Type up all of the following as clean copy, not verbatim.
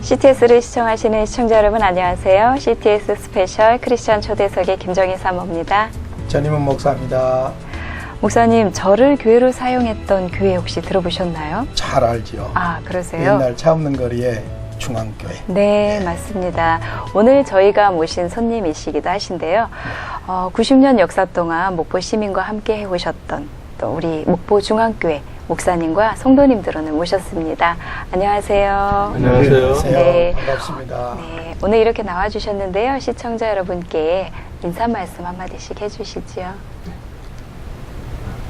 CTS를 시청하시는 시청자 여러분 안녕하세요. CTS 스페셜 크리스천 초대석의 김정희 사모입니다. 전임은 목사입니다. 목사님, 저를 교회로 사용했던 교회 혹시 들어보셨나요? 잘 알지요. 아, 그러세요? 옛날 차 없는 거리에 중앙교회. 네, 맞습니다. 오늘 저희가 모신 손님이시기도 하신데요. 90년 역사 동안 목포 시민과 함께 해오셨던 또 우리 목포 중앙교회 목사님과 성도님들 오늘 모셨습니다. 안녕하세요. 안녕하세요. 네. 반갑습니다. 네, 오늘 이렇게 나와주셨는데요. 시청자 여러분께 인사 말씀 한마디씩 해주시지요.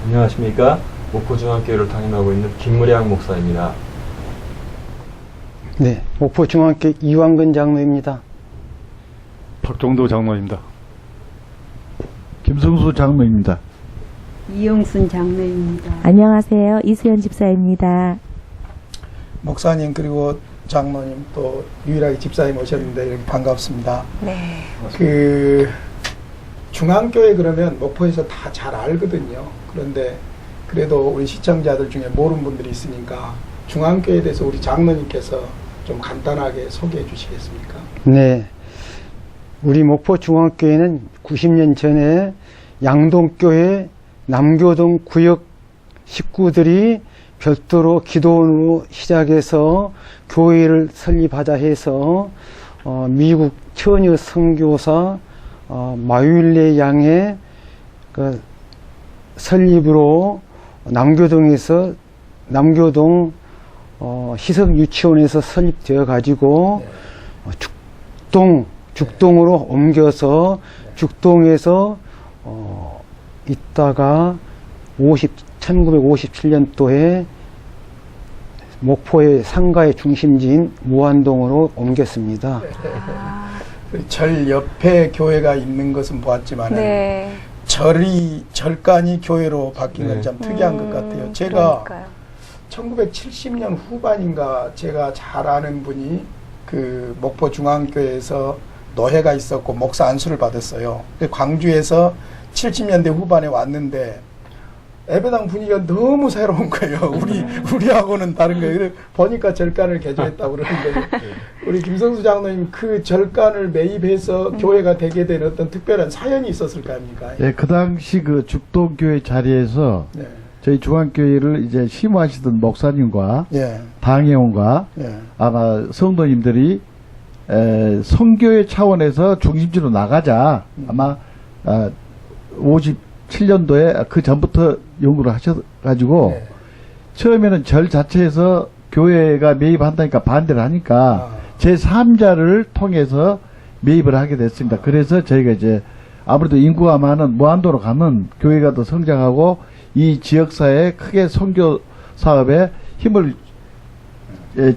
안녕하십니까. 목포중앙교회를 담임하고 있는 김무량 목사입니다. 네, 목포 중앙교 이완근 장로입니다. 박종도 장로입니다. 김성수 장로입니다. 이용순 장로입니다. 안녕하세요. 이수연 집사입니다. 목사님 그리고 장로님 또 유일하게 집사님 오셨는데 이렇게 반갑습니다. 네. 그 중앙교회 그러면 목포에서 다 잘 알거든요. 그런데 그래도 우리 시청자들 중에 모르는 분들이 있으니까 중앙교회에 대해서 우리 장로님께서 좀 간단하게 소개해 주시겠습니까? 네, 우리 목포 중앙교회는 90년 전에 양동교회 남교동 구역 식구들이 별도로 기도원으로 시작해서 교회를 설립하자 해서 미국 처녀 선교사 마윌레 양의 그 설립으로 남교동에서 남교동 희석 유치원에서 설립되어 가지고 죽동으로 옮겨서 죽동에서 있다가 1957년도에 목포의 상가의 중심지인 무안동으로 옮겼습니다. 절 옆에 교회가 있는 것은 보았지만 네. 절간이 교회로 바뀐 건 참 특이한 것 같아요. 제가 그러니까요. 1970년 후반인가 제가 잘 아는 분이 그 목포 중앙교회에서 노회가 있었고 목사 안수를 받았어요. 광주에서 70년대 후반에 왔는데 예배당 분위기가 너무 새로운 거예요. 우리하고는 다른 거예요. 보니까 절간을 개조했다고 그러는데 우리 김성수 장로님 그 절간을 매입해서 교회가 되게 된 어떤 특별한 사연이 있었을 거 아닙니까? 예, 그 당시 그 죽동교회 자리에서 네. 저희 중앙교회를 이제 심호하시던 목사님과 예. 당회원과 예. 아마 성도님들이 성교회 차원에서 중심지로 나가자 아마 57년도에 그 전부터 연구를 하셔가지고 네. 처음에는 절 자체에서 교회가 매입한다니까 반대를 하니까 제3자를 통해서 매입을 하게 됐습니다. 그래서 저희가 이제 아무래도 인구가 많은 무안도로 가면 교회가 더 성장하고 이 지역사회에 크게 선교 사업에 힘을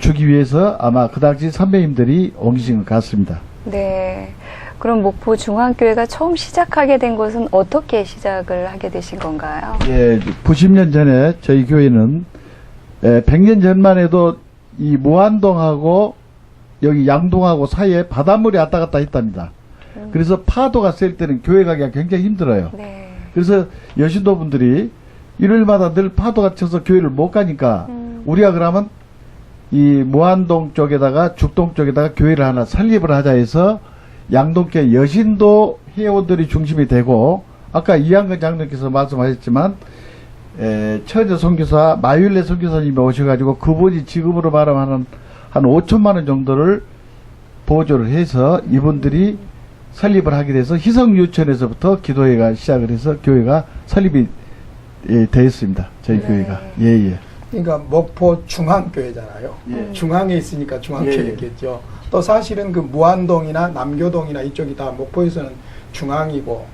주기 위해서 아마 그 당시 선배님들이 옮기신 것 같습니다. 네. 그럼 목포 중앙교회가 처음 시작하게 된 것은 어떻게 시작을 하게 되신 건가요? 예, 90년 전에 저희 교회는 100년 전만 해도 이 무안동하고 여기 양동하고 사이에 바닷물이 왔다 갔다 했답니다. 그래서 파도가 셀 때는 교회 가기가 굉장히 힘들어요. 네. 그래서 여신도 분들이 일요일마다 늘 파도가 쳐서 교회를 못 가니까 우리가 그러면 이 무안동 쪽에다가 죽동 쪽에다가 교회를 하나 설립을 하자 해서 양동교회 여신도 회원들이 중심이 되고 아까 이한근 장로께서 말씀하셨지만 처녀 선교사 마율레 선교사님이 오셔가지고 그분이 지금으로 말하면 한 5천만 원 정도를 보조를 해서 이분들이 설립을 하게 돼서 희성유치원에서부터 기도회가 시작을 해서 교회가 설립이 되었습니다. 저희 네. 교회가. 예예. 그러니까 목포 중앙교회잖아요. 예. 중앙에 있으니까 중앙교회겠죠. 또 사실은 그 무안동이나 남교동이나 이쪽이 다 목포에서는 중앙이고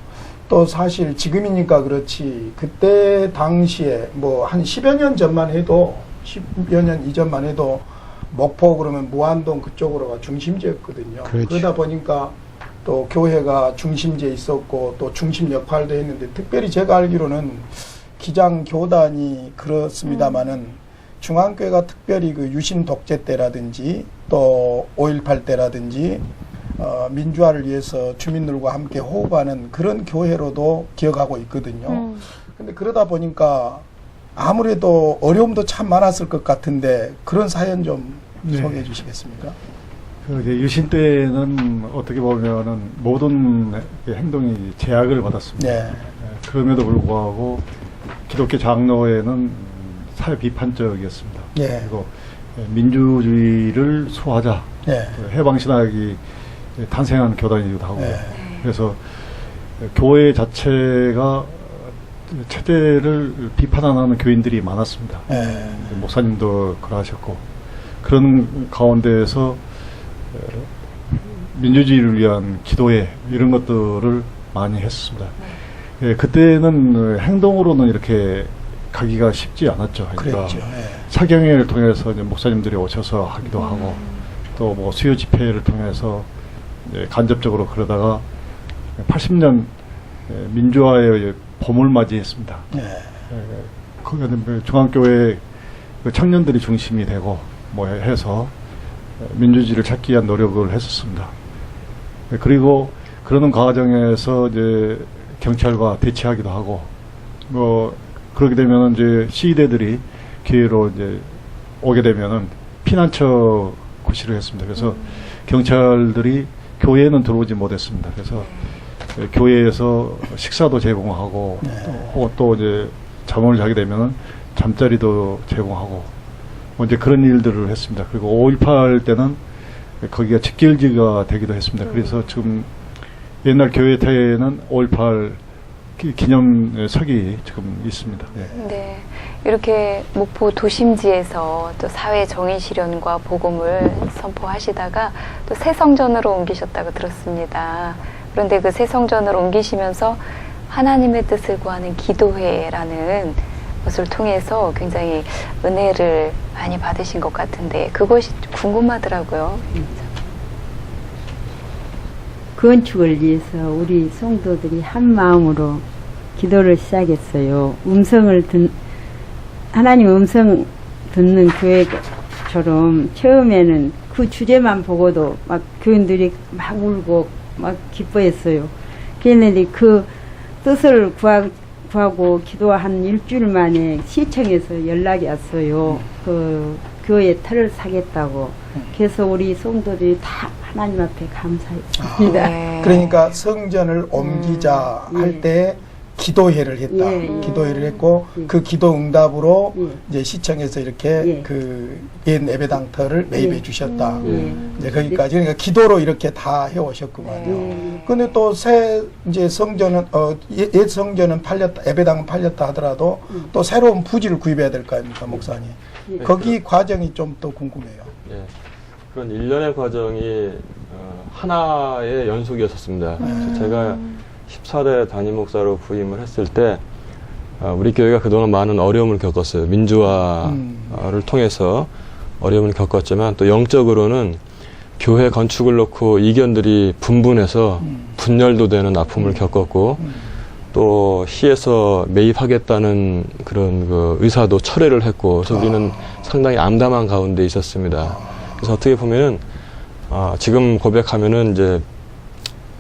또 사실 지금이니까 그렇지 그때 당시에 뭐 한 10여 년 전만 해도 10여 년 이전만 해도 목포 그러면 무안동 그쪽으로가 중심지였거든요. 그렇죠. 그러다 보니까 또 교회가 중심지에 있었고 또 중심 역할도 했는데 특별히 제가 알기로는 기장 교단이 그렇습니다마는 중앙교회가 특별히 그 유신 독재 때라든지 또 5.18 때라든지 민주화를 위해서 주민들과 함께 호흡하는 그런 교회로도 기억하고 있거든요. 근데 그러다 보니까 아무래도 어려움도 참 많았을 것 같은데 그런 사연 좀 소개해 주시겠습니까? 이제 유신 때는 어떻게 보면은 모든 행동이 제약을 받았습니다. 네. 그럼에도 불구하고 기독교 장로회는 사회 비판적이었습니다. 예. 그리고 민주주의를 소화하자. 예. 해방신학이 탄생한 교단이기도 하고 네. 그래서 교회 자체가 체제를 비판하는 교인들이 많았습니다. 예. 목사님도 그러하셨고 그런 가운데에서 민주주의를 위한 기도회 이런 것들을 많이 했습니다. 예, 그때는 행동으로는 이렇게 가기가 쉽지 않았죠. 그러니까 그랬죠. 예. 사경회를 통해서 이제 목사님들이 오셔서 하기도 하고 또 뭐 수요 집회를 통해서 이제 간접적으로 그러다가 80년 민주화의 봄을 맞이했습니다. 예. 거기는 중앙교회 그 청년들이 중심이 되고 뭐 해서 민주주의를 찾기 위한 노력을 했었습니다. 그리고 그러는 과정에서 이제 경찰과 대치하기도 하고 뭐 그렇게 되면은 이제 시위대들이 기회로 이제 오게 되면은 피난처 구실을 했습니다. 그래서 경찰들이 교회에는 들어오지 못했습니다. 그래서 교회에서 식사도 제공하고 또 이제 잠을 자게 되면은 잠자리도 제공하고 뭐 이제 그런 일들을 했습니다. 그리고 5.18 때는 거기가 직결지가 되기도 했습니다. 그래서 지금 옛날 교회태에는 5.18 기념석이 지금 있습니다. 네. 네. 이렇게 목포 도심지에서 또 사회 정의 실현과 복음을 선포하시다가 또 새성전으로 옮기셨다고 들었습니다. 그런데 그 새성전으로 옮기시면서 하나님의 뜻을 구하는 기도회라는 것을 통해서 굉장히 은혜를 많이 받으신 것 같은데 그것이 궁금하더라고요. 건축을 위해서 우리 성도들이 한 마음으로 기도를 시작했어요. 하나님 음성 듣는 교회처럼 처음에는 그 주제만 보고도 막 교인들이 막 울고 막 기뻐했어요. 그랬는데 그 뜻을 구하고 기도한 일주일 만에 시청에서 연락이 왔어요. 그 교회 터를 사겠다고. 그래서 우리 성도들이 다 하나님 앞에 감사했습니다. 네. 그러니까 성전을 옮기자 할 때 기도회를 했다. 기도회를 했고 그 기도 응답으로 이제 시청에서 이렇게 그 옛 예배당터를 매입해 주셨다. 이제 거기까지 그러니까 기도로 이렇게 다 해오셨구만요. 근데 또 새 이제 성전은 옛 성전은 팔렸다, 예배당은 팔렸다 하더라도 또 새로운 부지를 구입해야 될 거 아닙니까, 목사님? 거기 과정이 좀 더 궁금해요. 예. 그런 일련의 과정이 하나의 연속이었었습니다. 그래서 제가 14대 담임 목사로 부임을 했을 때 우리 교회가 그동안 많은 어려움을 겪었어요. 민주화를 통해서 어려움을 겪었지만 또 영적으로는 교회 건축을 놓고 이견들이 분분해서 분열도 되는 아픔을 겪었고 또 시에서 매입하겠다는 그런 그 의사도 철회를 했고 그래서 우리는 상당히 암담한 가운데 있었습니다. 그래서 어떻게 보면은 지금 고백하면은 이제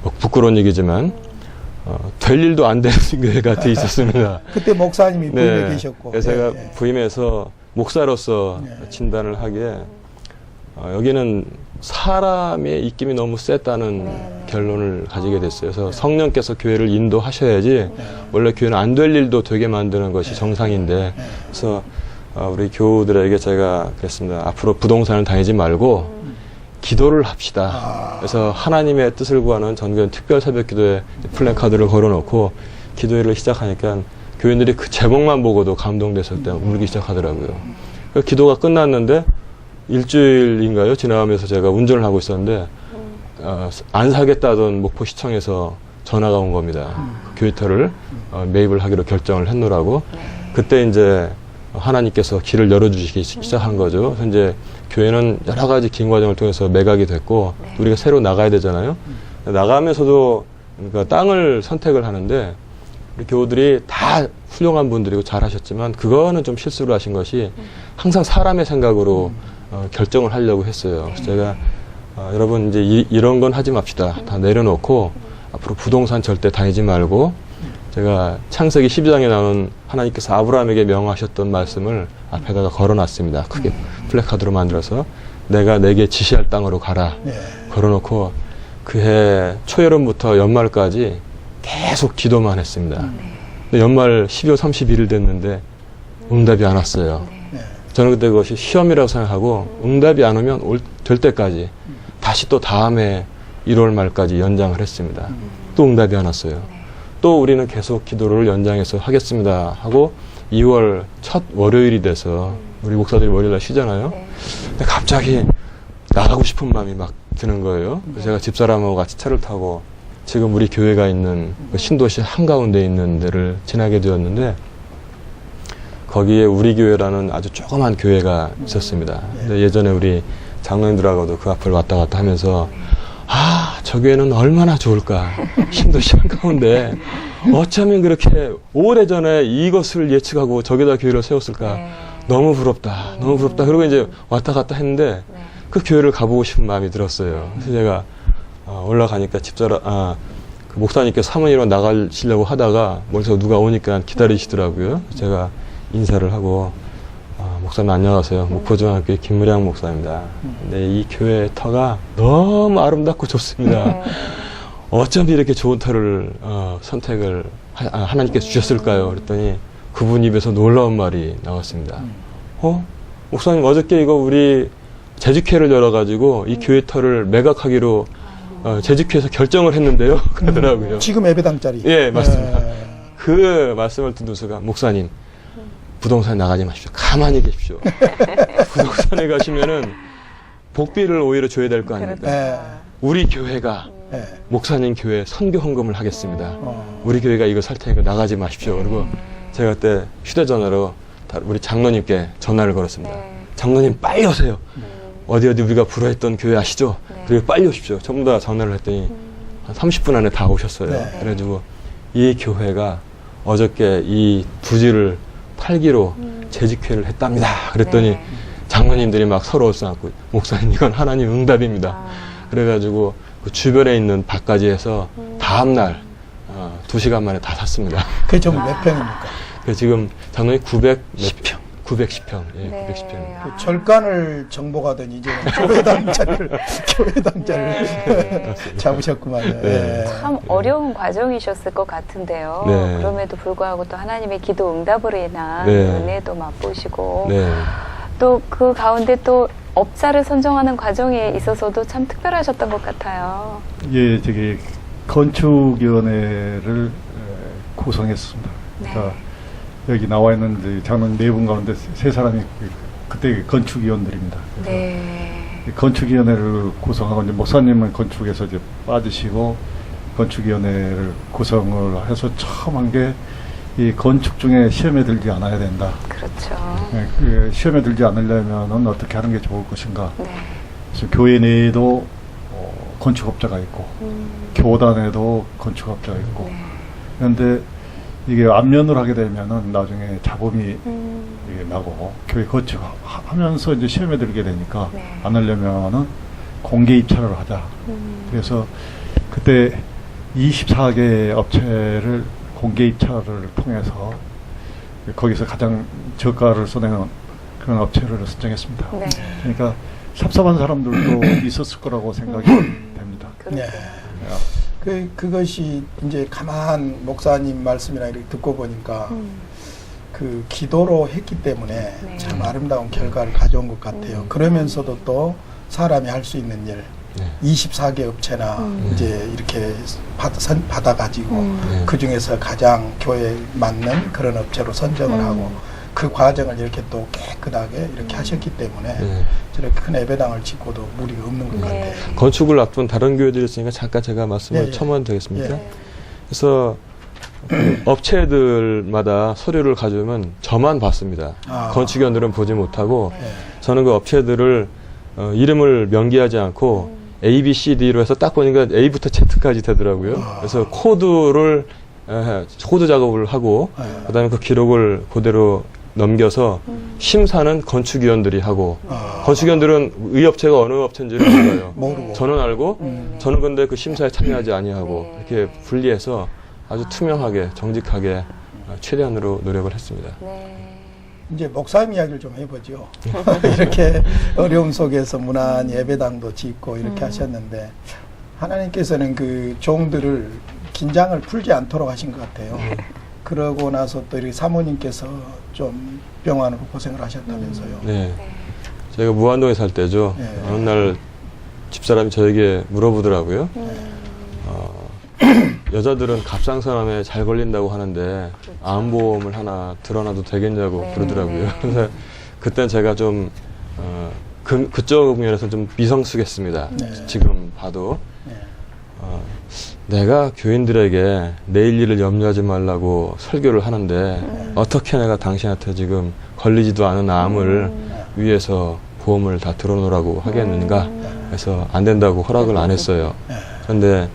뭐 부끄러운 얘기지만 될 일도 안 되는 교회 같아 있었습니다. 그때 목사님이 부임해 계셨고. 그래서 제가 부임해서 목사로서 진단을 하기에 여기는 사람의 입김이 너무 셌다는 결론을 가지게 됐어요. 그래서 성령께서 교회를 인도하셔야지 원래 교회는 안 될 일도 되게 만드는 것이 정상인데 그래서 우리 교우들에게 제가 그랬습니다. 앞으로 부동산을 다니지 말고 기도를 합시다. 그래서 하나님의 뜻을 구하는 전교회 특별 새벽 기도에 플래카드를 걸어놓고 기도회를 시작하니까 교인들이 그 제목만 보고도 감동됐을 때 울기 시작하더라고요. 기도가 끝났는데 일주일인가요? 지나가면서 제가 운전을 하고 있었는데 안 사겠다던 목포시청에서 전화가 온 겁니다. 교회터를 매입을 하기로 결정을 했노라고. 그때 이제 하나님께서 길을 열어주시기 시작한 거죠. 그래서 이제 교회는 여러 가지 긴 과정을 통해서 매각이 됐고 우리가 새로 나가야 되잖아요. 나가면서도 그러니까 땅을 선택을 하는데 우리 교우들이 다 훌륭한 분들이고 잘하셨지만 그거는 좀 실수를 하신 것이 항상 사람의 생각으로 결정을 하려고 했어요. 그래서 제가 여러분 이제 이런 건 하지 맙시다. 다 내려놓고 앞으로 부동산 절대 다니지 말고 제가 창세기 12장에 나오는 하나님께서 아브라함에게 명하셨던 말씀을 앞에다가 걸어놨습니다. 크게 플래카드로 만들어서 내가 내게 지시할 땅으로 가라. 네. 걸어놓고 그해 초여름부터 연말까지 계속 기도만 했습니다. 근데 연말 12월 31일 됐는데 응답이 안 왔어요. 네. 저는 그때 그것이 시험이라고 생각하고 응답이 안 오면 될 때까지 다시 또 다음에 1월 말까지 연장을 했습니다. 또 응답이 안 왔어요. 또 우리는 계속 기도를 연장해서 하겠습니다 하고 2월 첫 월요일이 돼서 우리 목사들이 월요일날 쉬잖아요. 근데 갑자기 나가고 싶은 마음이 막 드는 거예요. 그래서 제가 집사람하고 같이 차를 타고 지금 우리 교회가 있는 그 신도시 한가운데 있는 데를 지나게 되었는데 거기에 우리 교회라는 아주 조그만 교회가 있었습니다. 근데 예전에 우리 장로님들하고도 그 앞을 왔다 갔다 하면서 아, 저 교회는 얼마나 좋을까. 신도시 한가운데 어쩌면 그렇게 오래전에 이것을 예측하고 저기다 교회를 세웠을까. 너무 부럽다. 너무 부럽다. 그리고 이제 왔다 갔다 했는데 그 교회를 가보고 싶은 마음이 들었어요. 그래서 제가 올라가니까 그 목사님께 사모님으로 나가시려고 하다가 멀리서 누가 오니까 기다리시더라고요. 제가 인사를 하고 목사님 안녕하세요. 목포중앙교회 김무량 목사입니다. 근데 이 교회 터가 너무 아름답고 좋습니다. 어쩜 이렇게 좋은 터를 선택을 하나님께서 주셨을까요? 그랬더니 그분 입에서 놀라운 말이 나왔습니다. 목사님 어저께 이거 우리 재직회를 열어가지고 이 교회 터를 매각하기로 재직회에서 결정을 했는데요. 그러더라고요. 지금 예배당짜리. 예, 맞습니다. 그 말씀을 듣는 순간 목사님 부동산에 나가지 마십시오. 가만히 계십시오. 부동산에 가시면은 복비를 오히려 줘야 될 거 아닙니까? 우리 교회가 목사님 교회 선교 헌금을 하겠습니다. 우리 교회가 이거 살 테니까 나가지 마십시오. 그리고 제가 그때 휴대전화로 우리 장로님께 전화를 걸었습니다. 장로님 빨리 오세요. 어디 우리가 불화했던 교회 아시죠? 그리고 빨리 오십시오. 전부 다 전화를 했더니 한 30분 안에 다 오셨어요. 그래가지고 이 교회가 어저께 이 부지를 팔기로 재직회를 했답니다. 그랬더니 장로님들이 막 서로 써갖고 목사님 이건 하나님 응답입니다. 그래가지고 그 주변에 있는 밭까지 해서 다음날 2시간 만에 다 샀습니다. 그게 좀 몇 평입니까? 지금 장로님 910평. 910평. 예, 910평. 그 절간을 정복하더니 이제 교회당 자리를 잡으셨구만. 네. 참 어려운 과정이셨을 것 같은데요. 네. 그럼에도 불구하고 또 하나님의 기도 응답으로 인한 네. 은혜도 맛보시고 네. 또 그 가운데 또 업자를 선정하는 과정에 있어서도 참 특별하셨던 것 같아요. 예, 저기 건축위원회를 구성했습니다. 그러니까 여기 나와 있는 이제 장로님 4분 가운데 3사람이 그때 건축위원들입니다. 네. 건축위원회를 구성하고 이제 목사님은 건축에서 이제 빠지시고 건축위원회를 구성을 해서 처음 한 게 이 건축 중에 시험에 들지 않아야 된다. 그렇죠. 네, 그 시험에 들지 않으려면은 어떻게 하는 게 좋을 것인가. 네. 그래서 교회 내에도 건축업자가 있고 교단에도 건축업자가 있고 그런데 이게 안면을 하게 되면은 나중에 잡음이 이게 나고 교회 건축하면서 이제 시험에 들게 되니까 안 하려면은 공개 입찰을 하자. 그래서 그때 24개 업체를 공개 입찰을 통해서 거기서 가장 저가를 써내는 그런 업체를 선정했습니다. 네. 그러니까 섭섭한 사람들도 있었을 거라고 생각이 됩니다. 네. 그것이 이제 가만 목사님 말씀이나 이렇게 듣고 보니까 그 기도로 했기 때문에 참 아름다운 결과를 가져온 것 같아요. 그러면서도 또 사람이 할 수 있는 일, 24개 업체나 이제 이렇게 받아가지고 그 중에서 가장 교회에 맞는 그런 업체로 선정을 하고 그 과정을 이렇게 또 깨끗하게 이렇게 하셨기 때문에 저렇게 큰 예배당을 짓고도 무리가 없는 것 같아요. 건축을 앞둔 다른 교회들이 있으니까 잠깐 제가 말씀을 첨언 되겠습니까? 그래서 그 업체들마다 서류를 가져오면 저만 봤습니다. 건축위원들은 보지 못하고 저는 그 업체들을 이름을 명기하지 않고 A, B, C, D로 해서 딱 보니까 A부터 Z까지 되더라고요. 그래서 코드 작업을 하고 그다음에 그 기록을 그대로 넘겨서 심사는 건축위원들이 하고 건축위원들은 이 업체가 어느 업체인지를 몰라요. 모르고. 저는 알고 저는 근데 그 심사에 참여하지 아니하고 이렇게 분리해서 아주 투명하게 정직하게 최대한으로 노력을 했습니다. 네. 이제 목사님 이야기를 좀 해보죠. 이렇게 어려움 속에서 무난 예배당도 짓고 이렇게 하셨는데 하나님께서는 그 종들을 긴장을 풀지 않도록 하신 것 같아요. 그러고 나서 또 이 사모님께서 좀 병환으로 고생을 하셨다면서요. 네. 제가 무안동에 살 때죠. 네. 어느 날 집사람이 저에게 물어보더라고요. 여자들은 갑상선암에 잘 걸린다고 하는데 암보험을 하나 들어놔도 되겠냐고 네. 그러더라고요. 그래서 그때는 제가 좀 그쪽 면에서 좀 미성숙했습니다. 네. 지금 봐도 네. 내가 교인들에게 내일 일을 염려하지 말라고 설교를 하는데 어떻게 내가 당신한테 지금 걸리지도 않은 암을 위해서 보험을 다 들어놓으라고 하겠는가. 그래서 안 된다고 허락을 안 했어요. 그런데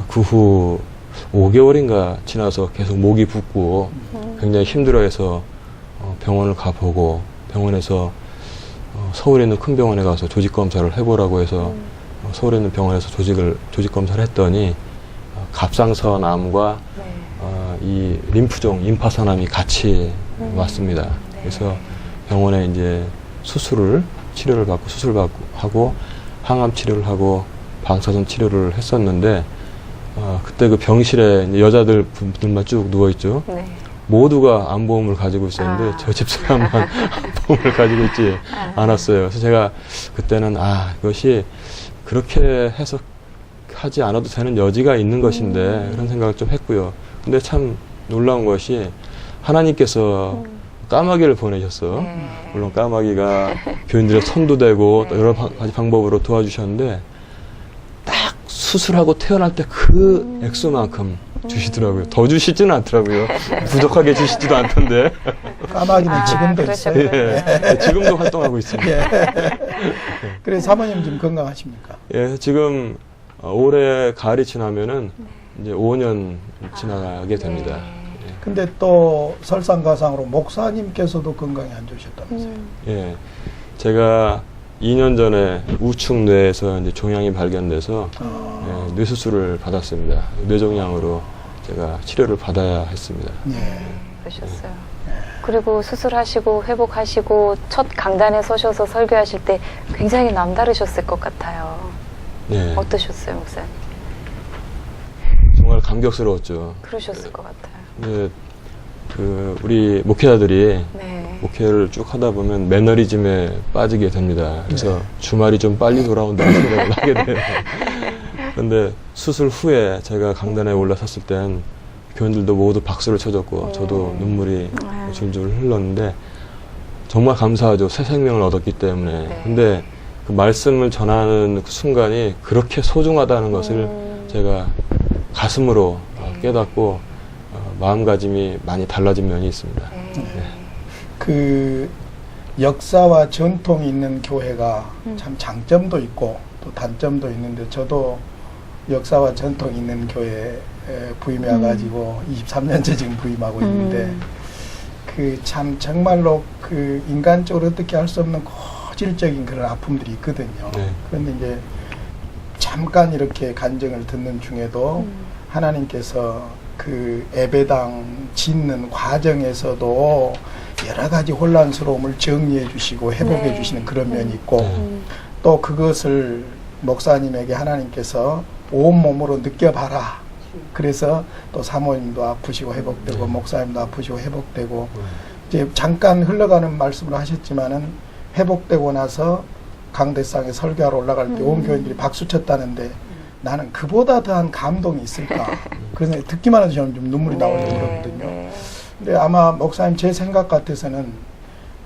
그 후 5개월인가 지나서 계속 목이 붓고 굉장히 힘들어해서 병원을 가보고 병원에서 서울에 있는 큰 병원에 가서 조직 검사를 해보라고 해서 서울에 있는 병원에서 조직 검사를 했더니 갑상선암과 이 림프종 임파선암이 같이 왔습니다. 그래서 병원에 이제 치료를 받고 하고 항암 치료를 하고 방사선 치료를 했었는데 그때 그 병실에 이제 여자들 분들만 쭉 누워 있죠. 네. 모두가 암보험을 가지고 있었는데 저 집사람만 암보험을 가지고 있지 않았어요. 그래서 제가 그때는 이것이 그렇게 해석하지 않아도 되는 여지가 있는 것인데 그런 생각을 좀 했고요. 근데 참 놀라운 것이 하나님께서 까마귀를 보내셨어. 물론 까마귀가 교인들의 손도 되고 또 여러 가지 방법으로 도와주셨는데 딱 수술하고 태어날 때 그 액수만큼 주시더라고요. 더 주시지는 않더라고요. 부족하게 주시지도 않던데. 까마귀는 지금도 있어요. 예, 지금도 활동하고 있습니다. 그래서 사모님 좀 건강하십니까? 예, 지금 올해 가을이 지나면은 이제 5년 지나게 됩니다. 근데 또 설상가상으로 목사님께서도 건강이 안 좋으셨다면서요. 예, 제가 2년 전에 우측 뇌에서 이제 종양이 발견돼서 예, 뇌 수술을 받았습니다. 뇌종양으로 제가 치료를 받아야 했습니다. 그러셨어요. 그리고 수술하시고 회복하시고 첫 강단에 서셔서 설교하실 때 굉장히 남다르셨을 것 같아요. 네, 어떠셨어요, 목사님? 정말 감격스러웠죠. 그러셨을 것 같아요. 네, 우리 목회자들이 네. 목회를 쭉 하다 보면 매너리즘에 빠지게 됩니다. 그래서 주말이 좀 빨리 돌아온다는 생각을 하게 돼요. 그런데 수술 후에 제가 강단에 올라섰을 땐 교인들도 모두 박수를 쳐줬고 저도 눈물이 줄줄 흘렀는데 정말 감사하죠. 새 생명을 얻었기 때문에. 근데 그 말씀을 전하는 그 순간이 그렇게 소중하다는 것을 제가 가슴으로 깨닫고 마음가짐이 많이 달라진 면이 있습니다. 그 역사와 전통이 있는 교회가 참 장점도 있고 또 단점도 있는데 저도 역사와 전통이 있는 교회에 부임해 가지고 23년째 지금 부임하고 있는데 그 참 정말로 그 인간적으로 어떻게 할 수 없는 고질적인 그런 아픔들이 있거든요. 그런데 이제 잠깐 이렇게 간증을 듣는 중에도 하나님께서 그 예배당 짓는 과정에서도 여러 가지 혼란스러움을 정리해 주시고 회복해 주시는 그런 면이 있고 또 그것을 목사님에게 하나님께서 온몸으로 느껴봐라. 그래서 또 사모님도 아프시고 회복되고 목사님도 아프시고 회복되고 이제 잠깐 흘러가는 말씀을 하셨지만은 회복되고 나서 강대상에 설교하러 올라갈 때 온 교인들이 박수 쳤다는데 나는 그보다 더한 감동이 있을까? 그래서 듣기만 해도 저는 좀 눈물이 나올 정도거든요. 근데 아마 목사님 제 생각 같아서는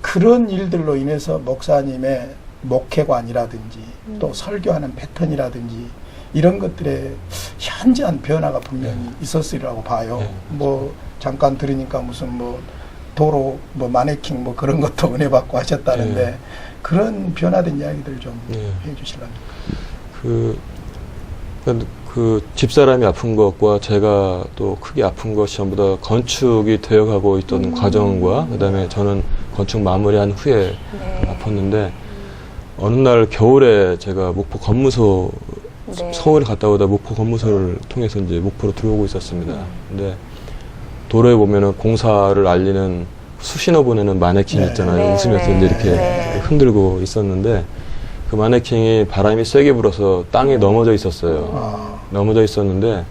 그런 일들로 인해서 목사님의 목회관이라든지 또 설교하는 패턴이라든지 이런 것들에 현저한 변화가 분명히 있었으리라고 봐요. 뭐 잠깐 들으니까 무슨 뭐 도로 뭐 마네킹 뭐 그런 것도 은혜 받고 하셨다는데 그런 변화된 이야기들 좀 해주실래요? 그 집사람이 아픈 것과 제가 또 크게 아픈 것이 전부 다 건축이 되어가고 있던 과정과 그다음에 저는 건축 마무리한 후에 아팠는데 어느 날 겨울에 제가 목포 검무소 서울에 갔다 오다 목포 검무소를 통해서 이제 목포로 들어오고 있었습니다. 근데 도로에 보면은 공사를 알리는 수신호 보내는 마네킹 네. 있잖아요. 네, 웃으면서 네, 이제 이렇게 네. 흔들고 있었는데 그 마네킹이 바람이 세게 불어서 땅에 넘어져 있었어요. 아, 넘어져 있었는데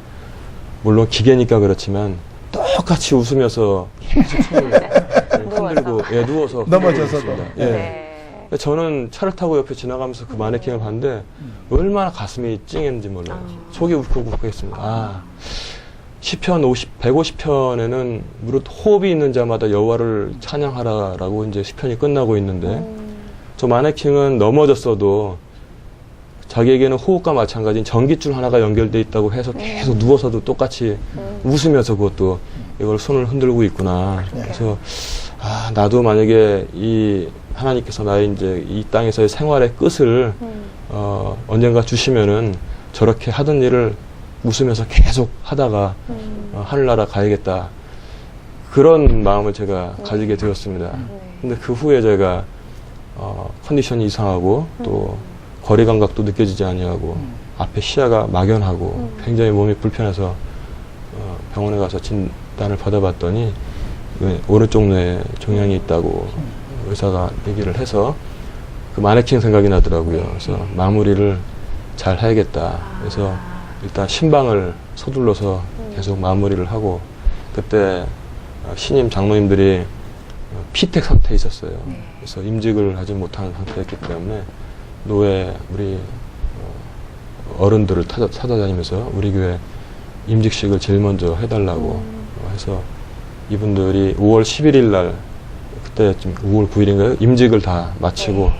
물론 기계니까 그렇지만 똑같이 웃으면서 계속 손을 흔들고 누워서 넘어져서도. 흔들고 있습니다. 예. 네. 저는 차를 타고 옆에 지나가면서 그 마네킹을 봤는데 얼마나 가슴이 찡했는지 몰라요. 속이 울컥울컥했습니다. 아, 시편 150편에는 무릇 호흡이 있는 자마다 여호와를 찬양하라라고 이제 시편이 끝나고 있는데 저 마네킹은 넘어졌어도 자기에게는 호흡과 마찬가지인 전깃줄 하나가 연결돼 있다고 해서 계속 누워서도 똑같이 웃으면서 그것도 이걸 손을 흔들고 있구나. 그래서 아, 나도 만약에 이 하나님께서 나의 이제 이 땅에서의 생활의 끝을 언젠가 주시면은 저렇게 하던 일을 웃으면서 계속 하다가 하늘나라 가야겠다. 그런 마음을 제가 가지게 되었습니다. 근데 그 후에 제가 컨디션이 이상하고 또 거리 감각도 느껴지지 아니하고 앞에 시야가 막연하고 굉장히 몸이 불편해서 병원에 가서 진단을 받아봤더니 오른쪽 뇌에 종양이 있다고 의사가 얘기를 해서 그 마네킹 생각이 나더라고요. 그래서 마무리를 잘 해야겠다. 그래서 일단 신방을 서둘러서 계속 마무리를 하고 그때 신임 장로님들이 피택 상태에 있었어요. 그래서 임직을 하지 못하는 상태였기 때문에 노회 우리 어른들을 찾아다니면서 우리 교회 임직식을 제일 먼저 해달라고 해서 이분들이 5월 11일 날 그때 좀 5월 9일인가요? 임직을 다 마치고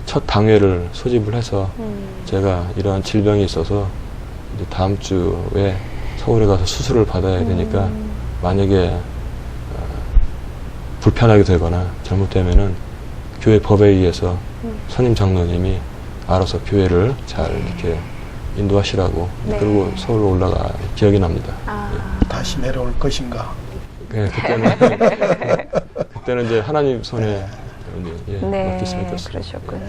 첫 당회를 소집을 해서 제가 이러한 질병이 있어서 이제 다음 주에 서울에 가서 수술을 받아야 되니까 만약에 불편하게 되거나 잘못되면은 교회 법에 의해서 선임 장로님이 알아서 교회를 잘 이렇게 인도하시라고 네. 그리고 서울로 올라가 기억이 납니다. 다시 내려올 것인가. 네, 그때는 이제 하나님 손에 예, 네, 맡겼으면 좋겠습니다. 그러셨군요.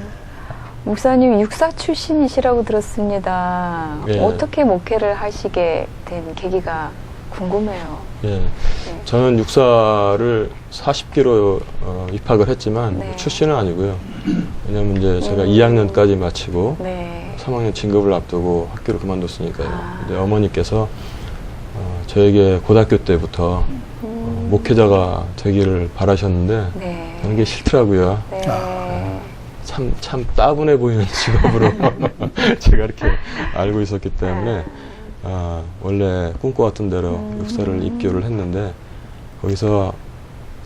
목사님 육사 출신이시라고 들었습니다. 예. 어떻게 목회를 하시게 된 계기가 궁금해요. 예. 저는 육사를 40기로 입학을 했지만 네. 출신은 아니고요. 왜냐면 이제 제가 2학년까지 마치고 네. 3학년 진급을 앞두고 학교를 그만뒀으니까요. 아. 근데 어머니께서 저에게 고등학교 때부터 목회자가 되기를 바라셨는데 네. 저는 게 싫더라고요. 네. 참 따분해 보이는 직업으로 제가 이렇게 알고 있었기 때문에 원래 꿈꿔왔던 대로 육사를 입교를 했는데 거기서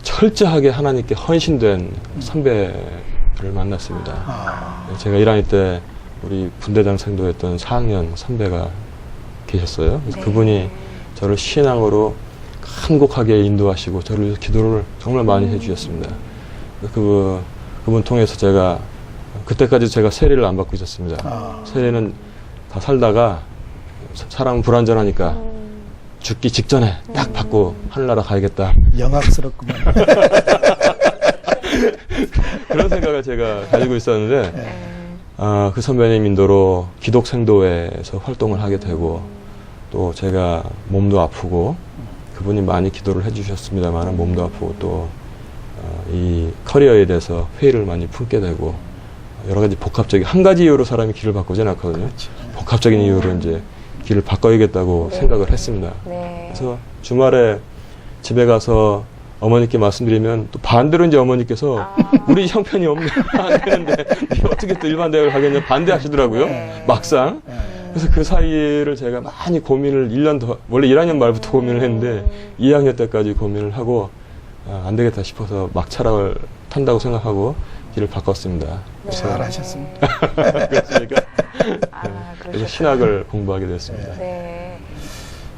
철저하게 하나님께 헌신된 선배를 만났습니다. 제가 1학년 때 우리 분대장 생도했던 4학년 선배가 계셨어요. 그래서 네. 그분이 저를 신앙으로 간곡하게 인도하시고 저를 위해서 기도를 정말 많이 해주셨습니다. 그분 통해서 제가 그때까지 제가 세례를 안 받고 있었습니다. 세례는 다 살다가 사람은 불완전하니까 죽기 직전에 딱 받고 하늘나라 가야겠다. 영악스럽구만. 그런 생각을 제가 가지고 있었는데 그 선배님 인도로 기독생도회에서 활동을 하게 되고 또 제가 몸도 아프고 그분이 많이 기도를 해주셨습니다만 몸도 아프고 또 이 커리어에 대해서 회의를 많이 품게 되고 여러 가지 복합적인 한 가지 이유로 사람이 길을 바꾸지 않거든요. 그렇죠. 복합적인 이유로 이제 길을 바꿔야겠다고 생각을 했습니다. 네. 그래서 주말에 집에 가서 어머니께 말씀드리면 또 반대로 이제 어머니께서 우리 형편이 없네 안 되는데 어떻게 또 일반 대학을 가겠냐 반대하시더라고요. 막상. 그래서 그 사이를 제가 많이 고민을 1년 더 원래 1학년 말부터 고민을 했는데 2학년 때까지 고민을 하고 안 되겠다 싶어서 막차를 탄다고 생각하고 길을 바꿨습니다. 잘하셨습니다. 그래서 신학을 공부하게 됐습니다. 네.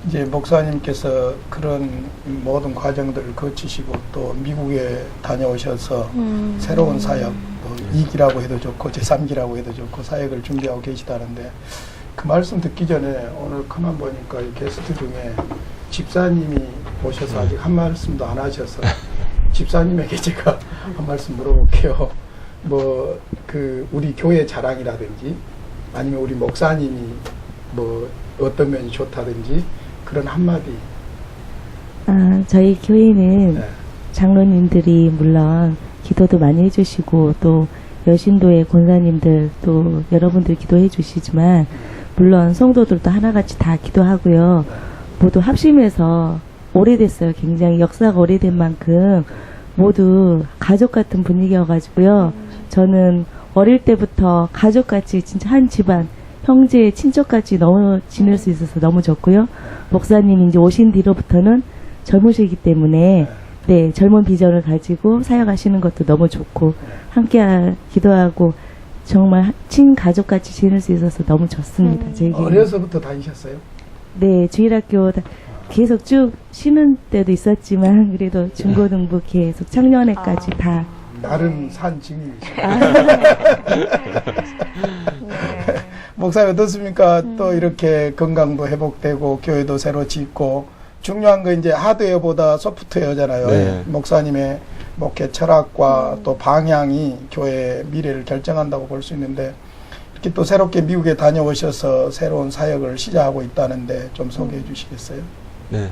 이제 목사님께서 그런 모든 과정들을 거치시고 또 미국에 다녀오셔서 새로운 사역, 뭐 2기라고 해도 좋고 제3기라고 해도 좋고 사역을 준비하고 계시다는데 그 말씀 듣기 전에 오늘 가만 보니까 이 게스트 중에 집사님이 오셔서 아직 한 말씀도 안 하셔서 집사님에게 제가 한 말씀 물어볼게요. 뭐 그 우리 교회 자랑이라든지 아니면 우리 목사님이 뭐 어떤 면이 좋다든지 그런 한마디. 저희 교회는 네. 장로님들이 물론 기도도 많이 해주시고 또 여신도의 권사님들 또 여러분들 기도해 주시지만 물론 성도들도 하나같이 다 기도하고요. 모두 합심해서 오래됐어요. 굉장히 역사가 오래된 만큼 모두 가족 같은 분위기여가지고요. 저는 어릴 때부터 가족같이 진짜 한 집안 형제 친척같이 너무 지낼 수 있어서 너무 좋고요. 목사님이 이제 오신 뒤로부터는 젊으시기 때문에 네, 젊은 비전을 가지고 사역하시는 것도 너무 좋고 함께 기도하고 정말 친가족같이 지낼 수 있어서 너무 좋습니다. 저에게. 어려서부터 다니셨어요? 네, 주일학교 계속 쭉 쉬는 때도 있었지만 그래도 중고등부 계속 청년회까지 다 나름 산 증인이시죠. 목사님 어떻습니까? 또 이렇게 건강도 회복되고 교회도 새로 짓고 중요한 건 이제 하드웨어보다 소프트웨어잖아요. 네. 목사님의 목회 철학과 또 방향이 교회의 미래를 결정한다고 볼 수 있는데 이렇게 또 새롭게 미국에 다녀오셔서 새로운 사역을 시작하고 있다는데 좀 소개해 주시겠어요? 네.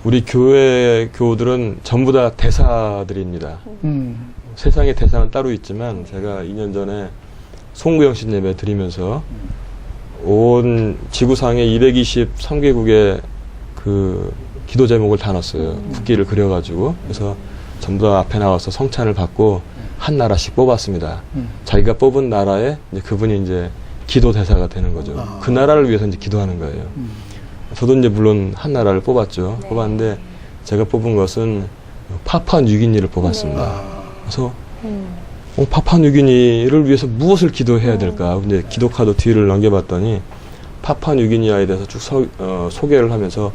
우리 교회 교우들은 전부 다 대사들입니다. 세상의 대사는 따로 있지만 제가 2년 전에 송구영신 예배 드리면서 온 지구상의 223개국의 그 기도 제목을 다 놨어요. 국기를 그려가지고. 그래서 전부 다 앞에 나와서 성찬을 받고 한 나라씩 뽑았습니다. 자기가 뽑은 나라에 이제 그분이 이제 기도 대사가 되는 거죠. 그 나라를 위해서 이제 기도하는 거예요. 저도 이제 물론 한 나라를 뽑았죠. 네. 뽑았는데 제가 뽑은 것은 파푸아뉴기니를 뽑았습니다. 그래서 파푸아뉴기니를 위해서 무엇을 기도해야 될까? 근데 기도 카드 뒤를 넘겨봤더니 파푸아뉴기니아에 대해서 쭉 소개를 하면서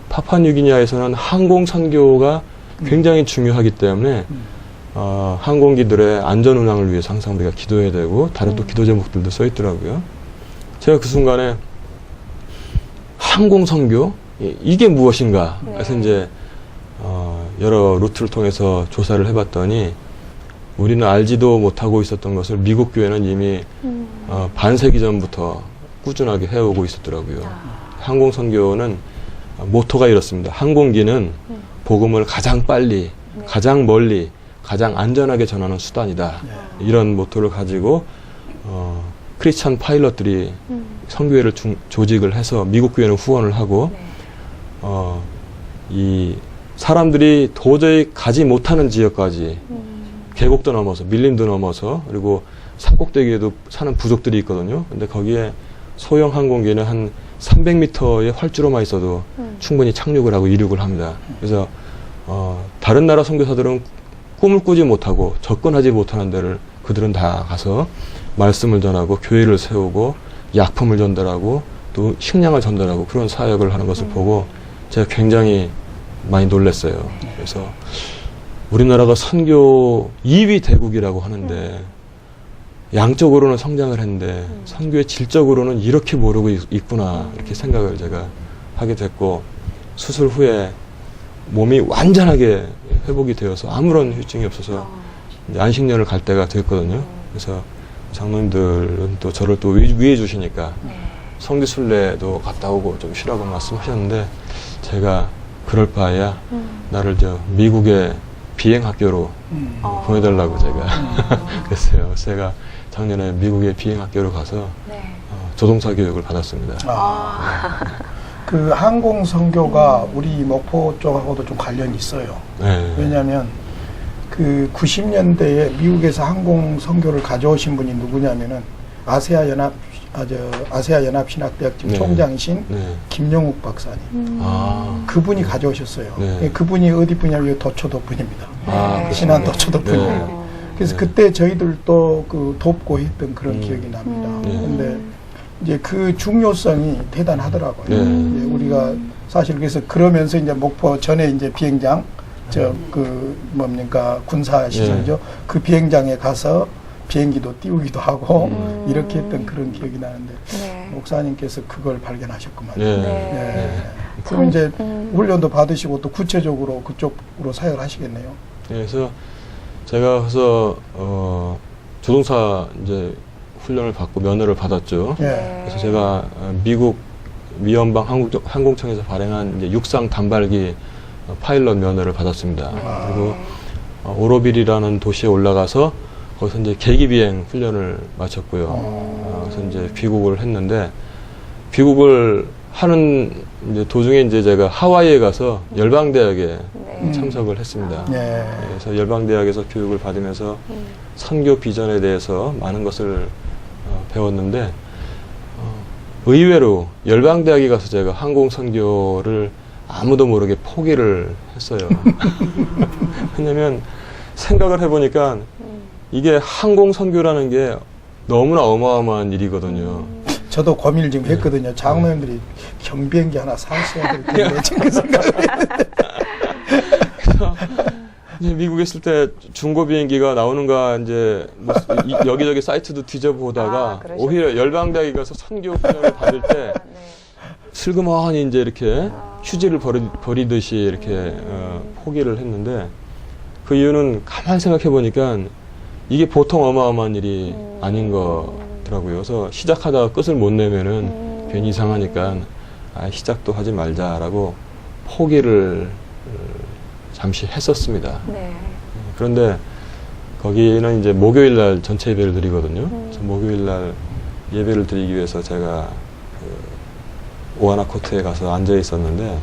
파푸아뉴기니아에서는 항공 선교가 굉장히 중요하기 때문에 항공기들의 안전 운항을 위해서 항상 우리가 기도해야 되고 다른 또 기도 제목들도 써 있더라고요. 제가 그 순간에 항공 선교 이게 무엇인가? 그래서 이제 여러 루트를 통해서 조사를 해봤더니 우리는 알지도 못하고 있었던 것을 미국 교회는 이미 반세기 전부터 꾸준하게 해오고 있었더라고요. 항공 선교는 모토가 이렇습니다. 항공기는 복음을 가장 빨리, 가장 멀리, 가장 안전하게 전하는 수단이다. 이런 모토를 가지고 크리스찬 파일럿들이 선교회를 조직을 해서 미국 교회는 후원을 하고 이 사람들이 도저히 가지 못하는 지역까지 계곡도 넘어서 밀림도 넘어서 그리고 산꼭대기에도 사는 부족들이 있거든요. 근데 거기에 소형 항공기는 한 300m의 활주로만 있어도 충분히 착륙을 하고 이륙을 합니다. 그래서 다른 나라 선교사들은 꿈을 꾸지 못하고 접근하지 못하는 데를 그들은 다 가서 말씀을 전하고 교회를 세우고 약품을 전달하고 또 식량을 전달하고 그런 사역을 하는 것을 보고 제가 굉장히 많이 놀랐어요. 그래서 우리나라가 선교 2위 대국이라고 하는데 양적으로는 성장을 했는데 선교의 질적으로는 이렇게 모르고 있구나 이렇게 생각을 제가 하게 됐고 수술 후에 몸이 완전하게 회복이 되어서 아무런 후유증이 없어서 이제 안식년을 갈 때가 됐거든요. 그래서 장로님들은 또 저를 또 위해 주시니까 성지순례도 갔다 오고 좀 쉬라고 말씀하셨는데 제가 그럴 바에야 나를 미국의 비행학교로 보내달라고 제가 그랬어요. 그래서 제가 작년에 미국의 비행학교로 가서 조종사 교육을 받았습니다. 그 항공 선교가 우리 목포 쪽하고도 좀 관련이 있어요. 네. 왜냐하면 그 90년대에 미국에서 항공 선교를 가져오신 분이 누구냐면은 아세아 연합신학대학 지금 네. 총장이신 네. 김영욱 박사님. 그분이 가져오셨어요. 네. 그분이 어디 분야면 도초도 분입니다. 신안 도초도 분이에요. 네. 그래서 그때 저희들도 그 돕고 했던 그런 기억이 납니다. 네. 근데 이제 그 중요성이 대단하더라고요. 네. 이제 우리가 사실 그래서 그러면서 이제 목포 전에 이제 비행장 군사 시설이죠. 네. 그 비행장에 가서 비행기도 띄우기도 하고 이렇게 했던 그런 기억이 나는데 목사님께서 그걸 발견하셨구만. 네. 네. 그럼 이제 훈련도 받으시고 또 구체적으로 그쪽으로 사역을 하시겠네요. 그래서 제가 가서 조종사 이제 훈련을 받고 면허를 받았죠. 네. 그래서 제가 미국 미연방 항공청에서 발행한 이제 육상 단발기 파일럿 면허를 받았습니다. 그리고 오로빌이라는 도시에 올라가서 거기서 이제 계기비행 훈련을 마쳤고요. 그래서 이제 귀국을 했는데 귀국을 하는 이제 도중에 이제 제가 하와이에 가서 열방대학에 참석을 했습니다. 네. 그래서 열방대학에서 교육을 받으면서 선교 비전에 대해서 많은 것을 배웠는데 의외로 열방대학에 가서 제가 항공선교를 아무도 모르게 포기를 했어요. 왜냐면 생각을 해보니까 이게 항공선교라는 게 너무나 어마어마한 일이거든요. 저도 고민을 지금 했거든요. 장로님들이 경비행기 하나 사셔야 될 텐데 지금 그 생각을 했는데. 이제 미국에 있을 때 중고 비행기가 나오는가 이제 뭐 여기저기 사이트도 뒤져보다가 그러셨구나. 오히려 열방대학에 가서 선교 훈련을 받을 때 슬그머니 이제 이렇게 휴지를 버리듯이 이렇게 포기를 했는데 그 이유는 가만 생각해 보니까 이게 보통 어마어마한 일이 아닌 거더라고요. 그래서 시작하다가 끝을 못 내면은 괜히 이상하니까 시작도 하지 말자라고 포기를 잠시 했었습니다. 네. 그런데 거기는 이제 목요일 날 전체 예배를 드리거든요. 그래서 목요일 날 예배를 드리기 위해서 제가 그 오하나 코트에 가서 앉아 있었는데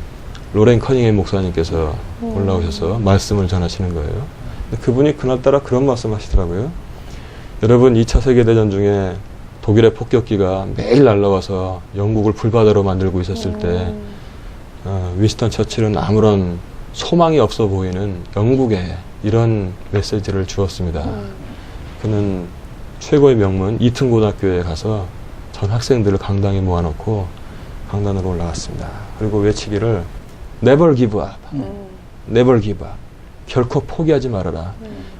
로렌 커닝햄 목사님께서 올라오셔서 말씀을 전하시는 거예요. 근데 그분이 그날따라 그런 말씀 하시더라고요. 여러분 2차 세계대전 중에 독일의 폭격기가 매일 날라와서 영국을 불바다로 만들고 있었을 때 윈스턴 처칠은 아무런 소망이 없어 보이는 영국에 이런 메시지를 주었습니다. 그는 최고의 명문 이튼 고등학교에 가서 전 학생들을 강당에 모아놓고 강단으로 올라갔습니다. 그리고 외치기를 Never give up, Never give up. 결코 포기하지 말아라.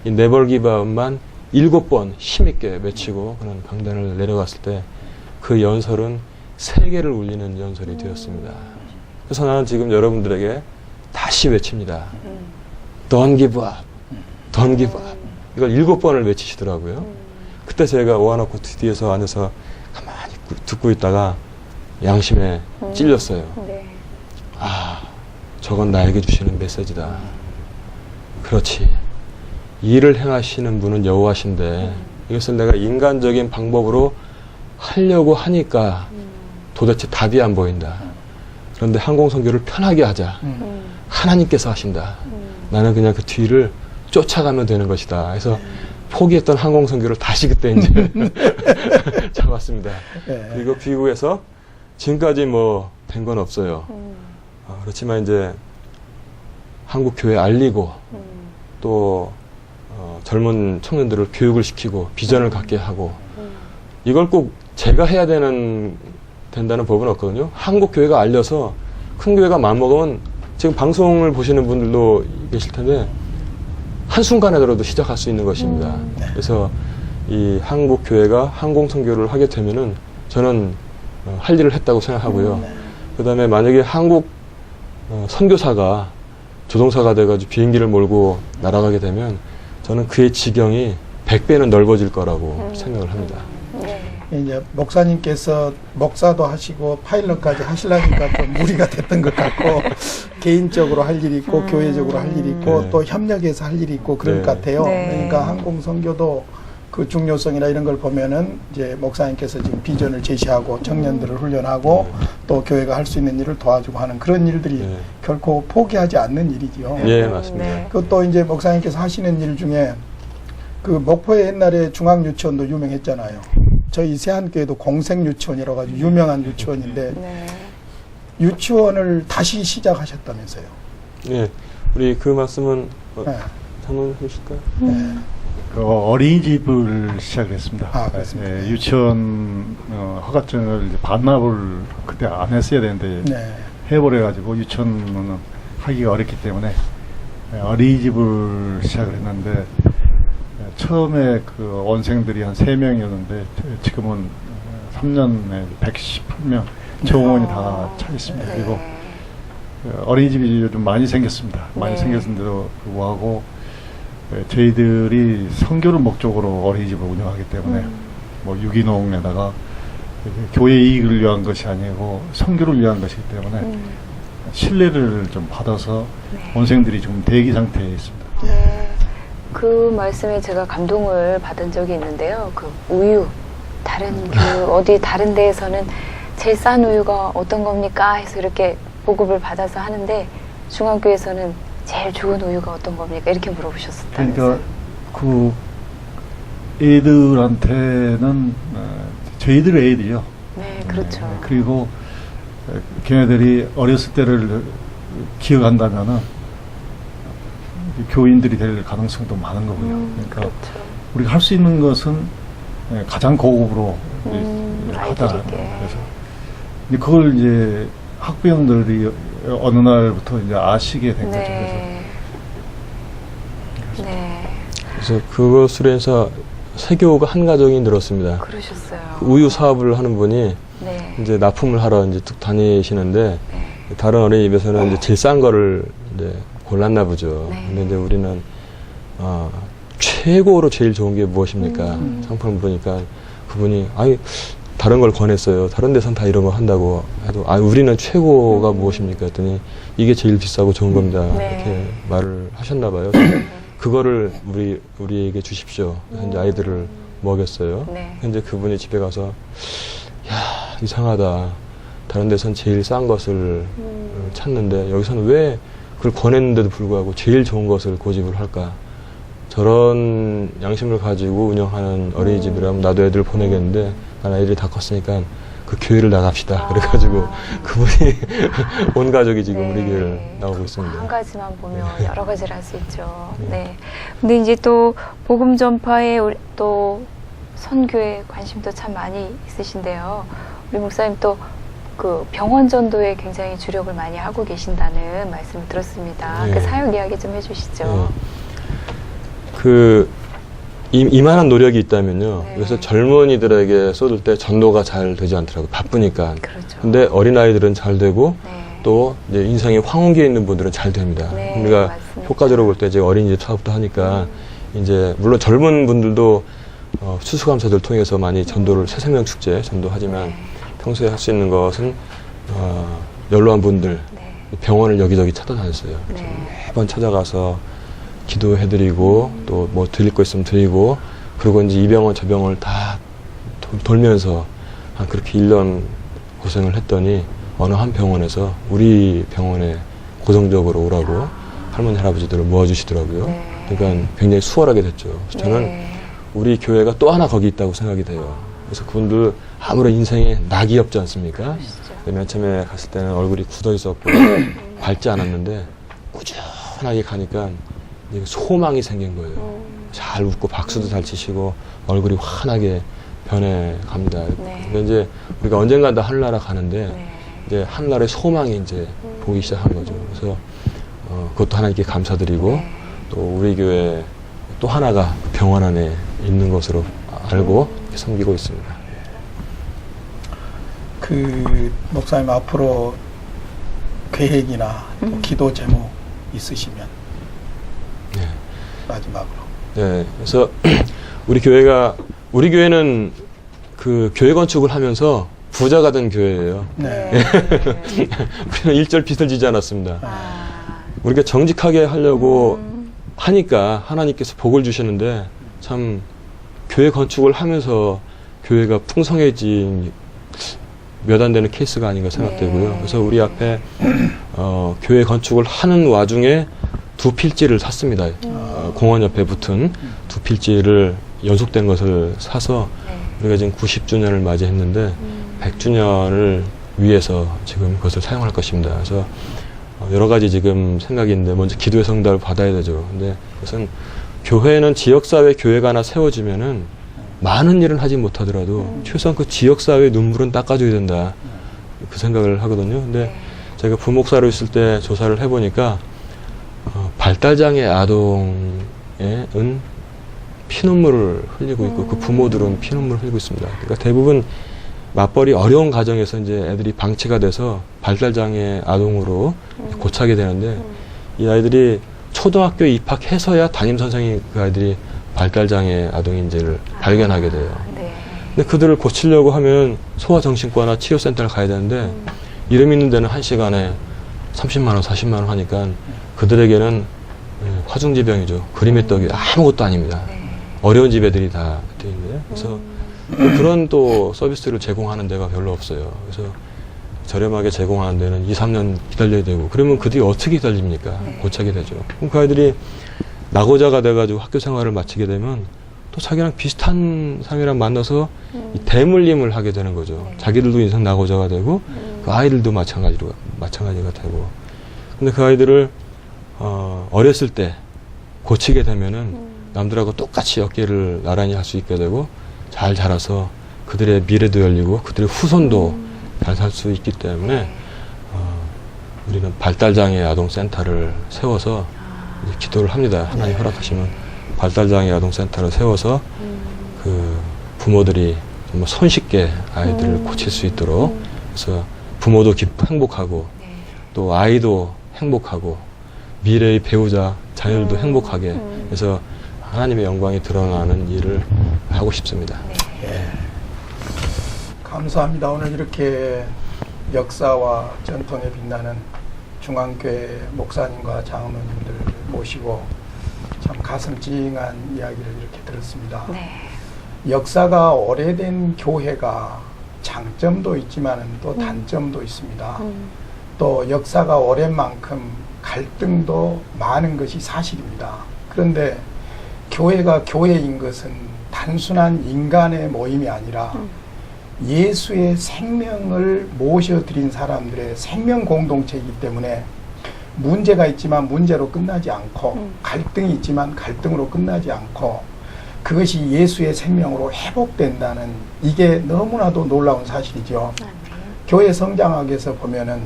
이 Never give up만 7번 힘있게 외치고 그는 강단을 내려갔을 때 그 연설은 세계를 울리는 연설이 되었습니다. 그래서 나는 지금 여러분들에게 다시 외칩니다. Don't give up. Don't give up. 이걸 7번을 외치시더라고요. 그때 제가 오하나 코트 뒤에서 앉아서 가만히 듣고 있다가 양심에 찔렸어요. 네. 아, 저건 나에게 주시는 메시지다. 그렇지. 일을 행하시는 분은 여호와신데 이것을 내가 인간적인 방법으로 하려고 하니까 도대체 답이 안 보인다. 그런데 항공선교를 편하게 하자. 하나님께서 하신다. 나는 그냥 그 뒤를 쫓아가면 되는 것이다. 그래서 포기했던 항공선교를 다시 그때 이제 잡았습니다. 네. 그리고 귀국해서 지금까지 뭐 된 건 없어요. 그렇지만 이제 한국 교회 알리고 또 젊은 청년들을 교육을 시키고 비전을 갖게 하고 이걸 꼭 제가 해야 된다는 법은 없거든요. 한국 교회가 알려서 큰 교회가 마음먹으면 지금 방송을 보시는 분들도 계실 텐데 한순간에라도 시작할 수 있는 것입니다. 그래서 이 한국 교회가 항공선교를 하게 되면은 저는 할 일을 했다고 생각하고요. 그 다음에 만약에 한국 선교사가 조종사가 돼가지고 비행기를 몰고 날아가게 되면 저는 그의 지경이 100배는 넓어질 거라고 생각을 합니다. 이제 목사님께서 목사도 하시고 파일럿까지 하시려니까 좀 무리가 됐던 것 같고 개인적으로 할 일이 있고 교회적으로 할 일이 있고 네. 또 협력해서 할 일이 있고 그럴 네. 것 같아요. 네. 그러니까 항공선교도 그 중요성이나 이런 걸 보면은 이제 목사님께서 지금 비전을 제시하고 청년들을 훈련하고 또 교회가 할 수 있는 일을 도와주고 하는 그런 일들이 네. 결코 포기하지 않는 일이죠. 예, 맞습니다. 네. 그것도 이제 목사님께서 하시는 일 중에 그 목포에 옛날에 중앙유치원도 유명했잖아요. 저희 세안교회도 공생유치원이라고 가지고 유명한 유치원인데 네. 유치원을 다시 시작하셨다면서요. 예, 우리 그 말씀은 네. 한번 해주실까요? 네. 그 어린이집을 시작을 했습니다. 아, 그렇습니까? 예, 유치원 허가증을 이제 반납을 그때 안 했어야 되는데 네. 해버려가지고 유치원은 하기가 어렵기 때문에 어린이집을 시작을 했는데 처음에 그 원생들이 한 3명이었는데 지금은 3년에 118명 정원이 다 차 있습니다. 그리고 어린이집이 요즘 많이 생겼습니다. 많이 네. 생겼는데도 불구하고 저희들이 선교를 목적으로 어린이집을 운영하기 때문에 뭐 유기농에다가 교회 이익을 위한 것이 아니고 선교를 위한 것이기 때문에 신뢰를 좀 받아서 네. 원생들이 좀 대기 상태에 있습니다. 네. 그 말씀에 제가 감동을 받은 적이 있는데요. 그 우유, 어디 다른 데에서는 제일 싼 우유가 어떤 겁니까? 해서 이렇게 보급을 받아서 하는데 중앙교회에서는 제일 좋은 우유가 어떤 겁니까? 이렇게 물어보셨었다면서요. 그러니까 그 애들한테는 저희들의 애들이요. 네, 그렇죠. 그리고 걔네들이 어렸을 때를 기억한다면은 교인들이 될 가능성도 많은 거고요. 그러니까 그렇죠. 우리가 할 수 있는 것은 가장 고급으로 하다. 아이들에게. 그래서 이제 그걸 이제 학부형들이 어느 날부터 이제 아시게 된 거죠. 네. 네. 그래서 그것으로 해서 세교가 한 가정이 늘었습니다. 그러셨어요. 그 우유 사업을 하는 분이 네. 이제 납품을 하러 이제 뚝 다니시는데 네. 다른 어린이집에서는 이제 제일 싼 거를 이제 골랐나 보죠. 네. 근데 이제 우리는 최고로 제일 좋은 게 무엇입니까? 상품을 보니까 그분이 다른 걸 권했어요. 다른 데선 다 이런 거 한다고 해도 우리는 최고가 무엇입니까? 했더니 이게 제일 비싸고 좋은 겁니다. 네. 이렇게 말을 하셨나 봐요. 그거를 우리에게 주십시오. 이제 아이들을 먹였어요. 네. 현재 그분이 집에 가서 야, 이상하다. 다른 데선 제일 싼 것을 찾는데 여기서는 왜 그걸 권했는데도 불구하고 제일 좋은 것을 고집을 할까? 저런 양심을 가지고 운영하는 어린이집이라면 나도 애들 보내겠는데 난 애들이 다 컸으니까 그 교회를 나갑시다. 그래가지고 그분이 온 가족이 지금 네. 우리 교회를 나오고 있습니다. 한 가지만 보면 여러 가지를 할 수 있죠. 네. 근데 이제 또 복음 전파에 또 선교에 관심도 참 많이 있으신데요. 우리 목사님 또 그 병원 전도에 굉장히 주력을 많이 하고 계신다는 말씀을 들었습니다. 네. 그 사역 이야기 좀 해주시죠. 이만한 노력이 있다면요. 네. 그래서 젊은이들에게 쏟을 때 전도가 잘 되지 않더라고요. 바쁘니까. 그렇죠. 근데 어린아이들은 잘 되고 네. 또 이제 인생의 황혼기에 있는 분들은 잘 됩니다. 네, 우리가 맞습니다. 효과적으로 볼 때 이제 어린이집 사업도 하니까 이제 물론 젊은 분들도 추수감사들 통해서 많이 전도를 새생명 축제 전도하지만 평소에 할 수 있는 것은 연로한 분들 네. 병원을 여기저기 찾아다녔어요. 네. 매번 찾아가서 기도해드리고 또 뭐 드릴 거 있으면 드리고 그리고 이제 이 병원 저 병원을 다 돌면서 한 그렇게 1년 고생을 했더니 어느 한 병원에서 우리 병원에 고정적으로 오라고 할머니 할아버지들을 모아주시더라고요. 네. 그러니까 굉장히 수월하게 됐죠. 그래서 저는 네. 우리 교회가 또 하나 거기 있다고 생각이 돼요. 그래서 그분들 아무런 인생에 낙이 없지 않습니까? 맨 처음에 갔을 때는 얼굴이 굳어 있었고 밝지 않았는데 꾸준하게 가니까 이제 소망이 생긴 거예요. 잘 웃고 박수도 잘 치시고 얼굴이 환하게 변해갑니다. 네. 근데 이제 우리가 언젠가 다 하늘나라 가는데 네. 이제 하늘나라의 소망이 이제 보기 시작한 거죠. 그래서 그것도 하나님께 감사드리고 네. 또 우리 교회 또 하나가 병원 안에 있는 것으로 알고 이렇게 섬기고 있습니다. 그 목사님 앞으로 계획이나 또 기도 제목 있으시면 네. 마지막으로. 네, 그래서 우리 교회는 그 교회 건축을 하면서 부자가 된 교회예요. 네. 우리는 일절 빚을 지지 않았습니다. 아, 우리가 정직하게 하려고 하니까 하나님께서 복을 주시는데 참 교회 건축을 하면서 교회가 풍성해진 몇 안 되는 케이스가 아닌가 생각되고요. 네. 그래서 우리 앞에 교회 건축을 하는 와중에 두 필지를 샀습니다. 공원 옆에 붙은 두 필지를 연속된 것을 사서 네. 우리가 지금 90주년을 맞이했는데 100주년을 위해서 지금 그것을 사용할 것입니다. 그래서 여러 가지 지금 생각이 있는데 먼저 기도의 성달을 받아야 되죠. 근데 그것은 교회는 지역사회 교회가 하나 세워지면은 많은 일은 하지 못하더라도 최소한 그 지역사회의 눈물은 닦아줘야 된다. 그 생각을 하거든요. 근데 제가 부목사로 있을 때 조사를 해보니까 발달장애 아동은 피눈물을 흘리고 있고 그 부모들은 피눈물을 흘리고 있습니다. 그러니까 대부분 맞벌이 어려운 가정에서 이제 애들이 방치가 돼서 발달장애 아동으로 고차게 되는데 이 아이들이 초등학교에 입학해서야 담임선생이 그 아이들이 발달장애 아동인지를 발견하게 돼요. 네. 근데 그들을 고치려고 하면 소아정신과나 치료센터를 가야 되는데 이름 있는 데는 1시간에 30만 원, 40만 원 하니까 그들에게는 화중지병이죠. 그림의 떡이 아무것도 아닙니다. 어려운 집 애들이 다 되는데 그래서 그런 또 서비스를 제공하는 데가 별로 없어요. 그래서 저렴하게 제공하는 데는 2, 3년 기다려야 되고 그러면 그들이 어떻게 기다립니까? 고착이 되죠. 그럼 그 아이들이 낙오자가 돼가지고 학교 생활을 마치게 되면 또 자기랑 비슷한 사람이랑 만나서 이 대물림을 하게 되는 거죠. 자기들도 인생 낙오자가 되고 그 아이들도 마찬가지가 되고 근데 그 아이들을 어렸을 때 고치게 되면은 남들하고 똑같이 어깨를 나란히 할 수 있게 되고 잘 자라서 그들의 미래도 열리고 그들의 후손도 잘 살 수 있기 때문에 우리는 발달장애 아동센터를 세워서 이제 기도를 합니다. 하나님 허락하시면 발달장애 아동센터를 세워서 그 부모들이 정말 손쉽게 아이들을 고칠 수 있도록 그래서 부모도 행복하고 또 아이도 행복하고 미래의 배우자 자녀들도 행복하게 그래서 하나님의 영광이 드러나는 일을 하고 싶습니다. 감사합니다. 오늘 이렇게 역사와 전통에 빛나는 중앙교회 목사님과 장로님들 모시고 참 가슴 찡한 이야기를 이렇게 들었습니다. 역사가 오래된 교회가 장점도 있지만 또 단점도 있습니다. 또 역사가 오랜 만큼 갈등도 많은 것이 사실입니다. 그런데 교회가 교회인 것은 단순한 인간의 모임이 아니라 예수의 생명을 모셔드린 사람들의 생명 공동체이기 때문에 문제가 있지만 문제로 끝나지 않고 갈등이 있지만 갈등으로 끝나지 않고 그것이 예수의 생명으로 회복된다는 이게 너무나도 놀라운 사실이죠. 교회 성장학에서 보면은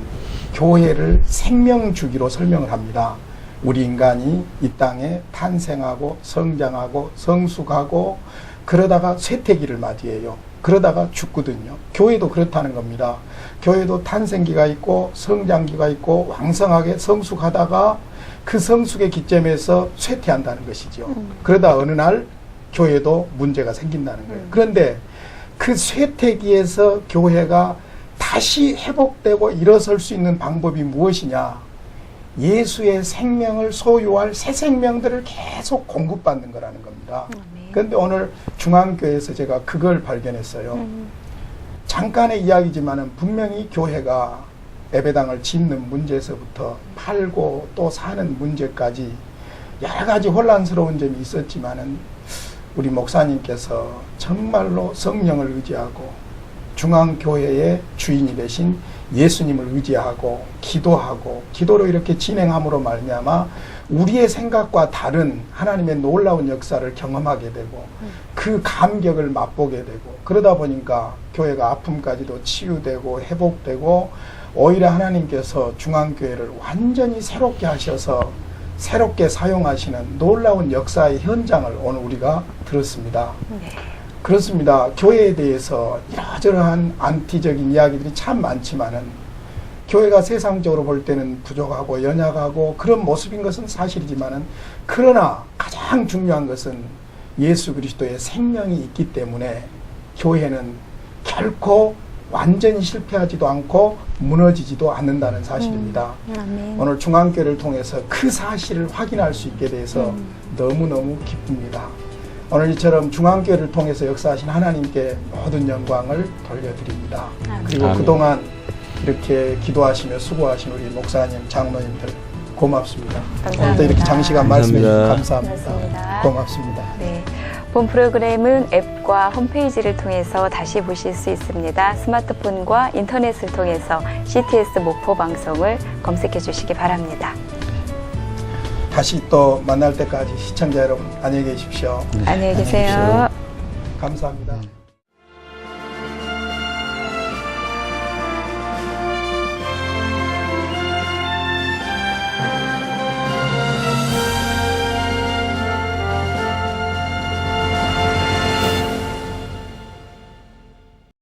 교회를 생명주기로 설명을 합니다. 우리 인간이 이 땅에 탄생하고 성장하고 성숙하고 그러다가 쇠퇴기를 맞이해요. 그러다가 죽거든요. 교회도 그렇다는 겁니다. 교회도 탄생기가 있고 성장기가 있고 왕성하게 성숙하다가 그 성숙의 기점에서 쇠퇴한다는 것이죠. 그러다 어느 날 교회도 문제가 생긴다는 거예요. 그런데 그 쇠퇴기에서 교회가 다시 회복되고 일어설 수 있는 방법이 무엇이냐? 예수의 생명을 소유할 새 생명들을 계속 공급받는 거라는 겁니다. 그런데 오늘 중앙교회에서 제가 그걸 발견했어요. 잠깐의 이야기지만은 분명히 교회가 예배당을 짓는 문제에서부터 팔고 또 사는 문제까지 여러 가지 혼란스러운 점이 있었지만은 우리 목사님께서 정말로 성령을 의지하고 중앙교회의 주인이 되신 예수님을 의지하고 기도하고 기도로 이렇게 진행함으로 말미암아 우리의 생각과 다른 하나님의 놀라운 역사를 경험하게 되고 그 감격을 맛보게 되고 그러다 보니까 교회가 아픔까지도 치유되고 회복되고 오히려 하나님께서 중앙교회를 완전히 새롭게 하셔서 새롭게 사용하시는 놀라운 역사의 현장을 오늘 우리가 들었습니다. 그렇습니다. 교회에 대해서 이러저러한 안티적인 이야기들이 참 많지만은 교회가 세상적으로 볼 때는 부족하고 연약하고 그런 모습인 것은 사실이지만은 그러나 가장 중요한 것은 예수 그리스도의 생명이 있기 때문에 교회는 결코 완전히 실패하지도 않고 무너지지도 않는다는 사실입니다. 오늘 중앙교회를 통해서 그 사실을 확인할 수 있게 돼서 너무너무 기쁩니다. 오늘 이처럼 중앙교회를 통해서 역사하신 하나님께 모든 영광을 돌려드립니다. 그리고 아멘. 그동안 이렇게 기도하시며 수고하신 우리 목사님, 장로님들 고맙습니다. 감사합니다. 오늘도 이렇게 장시간 말씀해 주셔서 감사합니다. 감사합니다. 고맙습니다. 네. 본 프로그램은 앱과 홈페이지를 통해서 다시 보실 수 있습니다. 스마트폰과 인터넷을 통해서 CTS 목포 방송을 검색해 주시기 바랍니다. 다시 또 만날 때까지 시청자 여러분 안녕히 계십시오. 안녕히 계세요. 감사합니다.